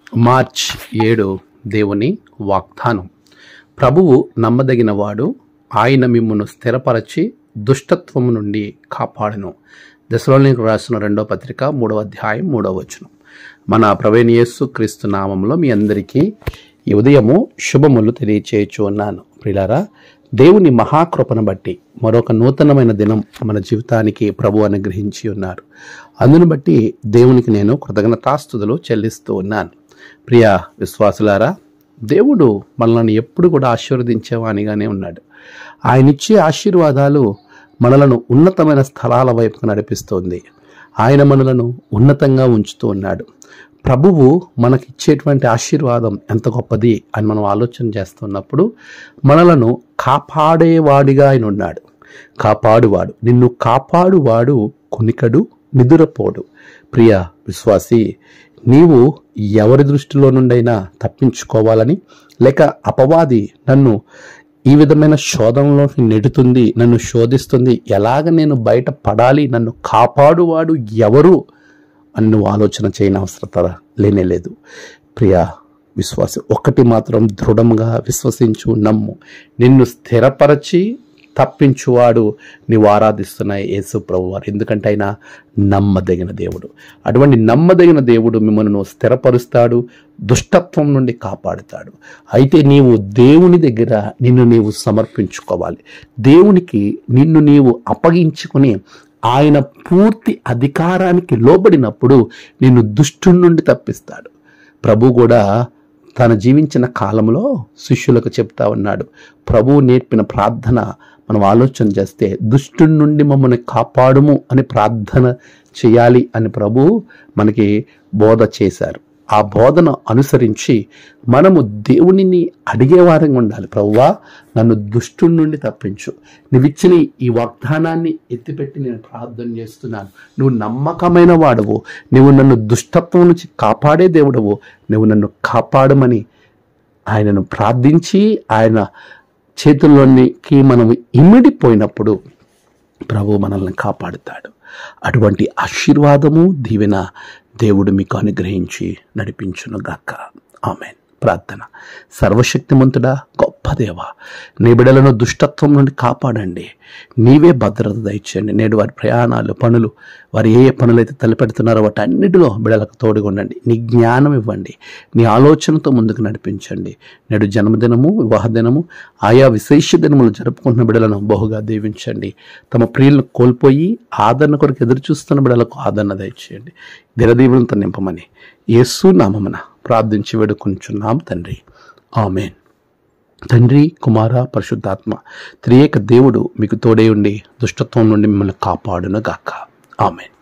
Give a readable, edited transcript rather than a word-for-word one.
March 7 దేవుని వాగ్దానం. ప్రభువు నమ్మదగినవాడు, ఆయన మిమ్మును స్థిరపరచి దుష్టత్వము నుండి కాపాడును. దెసలోనికీయులకు రాసిన 2వ పత్రిక 3వ అధ్యాయం 3వ వచనం. మన ప్రభువైన యేసు క్రీస్తు నామములో మీ అందరికీ ఈ ఉదయము శుభములు తెలియచేయచ్చు ఉన్నాను. ప్రియులారా, దేవుని మహాకృపను బట్టి మరొక నూతనమైన దినం మన జీవితానికి ప్రభు అనుగ్రహించి ఉన్నారు. అందును బట్టి దేవునికి నేను కృతజ్ఞతాస్తుతులు చెల్లిస్తూ ఉన్నాను. ప్రియ విశ్వాసులారా, దేవుడు మనల్ని ఎప్పుడు కూడా ఆశీర్వదించేవానిగానే ఉన్నాడు. ఆయన ఇచ్చే ఆశీర్వాదాలు మనలను ఉన్నతమైన స్థలాల వైపుకు నడిపిస్తుంది. ఆయన మనలను ఉన్నతంగా ఉంచుతూ ఉన్నాడు. ప్రభువు మనకిచ్చేటువంటి ఆశీర్వాదం ఎంత గొప్పది అని మనం ఆలోచన చేస్తున్నప్పుడు మనలను కాపాడేవాడిగా ఆయన ఉన్నాడు. కాపాడువాడు, నిన్ను కాపాడువాడు కునికడు నిదురపోడు. ప్రియ విశ్వాసి, నీవు ఎవరి దృష్టిలో నుండైనా తప్పించుకోవాలని, లేక అపవాది నన్ను ఈ విధమైన శోధనలోకి నెడుతుంది, నన్ను శోధిస్తుంది, ఎలాగ నేను బయట పడాలి, నన్ను కాపాడువాడు ఎవరు అని నువ్వు ఆలోచన చేయని అవసరం లేనేలేదు. ప్రియ విశ్వాసి, ఒక్కటి మాత్రం దృఢంగా విశ్వసించు, నమ్ము. నిన్ను స్థిరపరచి తప్పించువాడు నీవు ఆరాధిస్తున్న యేసు ప్రభువారు. ఎందుకంటే ఆయన నమ్మదగిన దేవుడు. అటువంటి నమ్మదగిన దేవుడు మిమ్మల్ని స్థిరపరుస్తాడు, దుష్టత్వం నుండి కాపాడుతాడు. అయితే నీవు దేవుని దగ్గర నిన్ను నీవు సమర్పించుకోవాలి. దేవునికి నిన్ను నీవు అప్పగించుకుని ఆయన పూర్తి అధికారానికి లోబడినప్పుడు నిన్ను దుష్టుడి నుండి తప్పిస్తాడు. ప్రభు కూడా తను జీవించిన కాలంలో శిష్యులకు చెప్తా ఉన్నాడు. ప్రభువు నేర్పిన ప్రార్థన మనం ఆలోచన చేస్తే, దుష్టుడి నుండి మమ్మల్ని కాపాడుము అని ప్రార్థన చేయాలి అని ప్రభువు మనకి బోధ చేశారు. ఆ బోధన అనుసరించి మనము దేవునిని అడిగేవారంగా ఉండాలి. ప్రభువా, నన్ను దుష్టుడి నుండి తప్పించు. నువ్వు ఇచ్చిన ఈ వాగ్దానాన్ని ఎత్తిపెట్టి నేను ప్రార్థన చేస్తున్నాను. నువ్వు నమ్మకమైన వాడవు, నువ్వు నన్ను దుష్టత్వం నుంచి కాపాడే దేవుడవు, నువ్వు నన్ను కాపాడమని ఆయనను ప్రార్థించి ఆయన చేతుల్లోనికి మనం ఇమిడిపోయినప్పుడు ప్రభు మనల్ని కాపాడుతాడు. అటువంటి ఆశీర్వాదము, దీవెన దేవుడు మీకు అనుగ్రహించి నడిపించునుగాక. ఆమేన్. ప్రార్థన. సర్వశక్తిమంతుడా, గొప్ప దేవా, నీ బిడ్డలను దుష్టత్వం నుండి కాపాడండి. నీవే భద్రత దయచేయండి. నేడు వారి ప్రయాణాలు, పనులు, వారు ఏ పనులైతే తలపెడుతున్నారో వాటి అన్నిటిలో బిడ్డలకు తోడుగా ఉండండి. నీ జ్ఞానం ఇవ్వండి. నీ ఆలోచనతో ముందుకు నడిపించండి. నేడు జన్మదినము, వివాహ దినము, ఆయా విశేష దినములు జరుపుకుంటున్న బిడ్డలను బహుగా దీవించండి. తమ ప్రియులను కోల్పోయి ఆదరణ కొరకు ఎదురు చూస్తున్న బిడ్డలకు ఆదరణ దయచేయండి. దినదీవులతో నింపమని యేసు నామమున ప్రార్థించి వేడుకొంచున్నాం తండ్రి. ఆమేన్. తండ్రి, కుమార, పరిశుద్ధాత్మ త్రియేక దేవుడు మీకు తోడే ఉండి దుష్టత్వం నుండి మిమ్మల్ని కాపాడును గాక. ఆమేన్.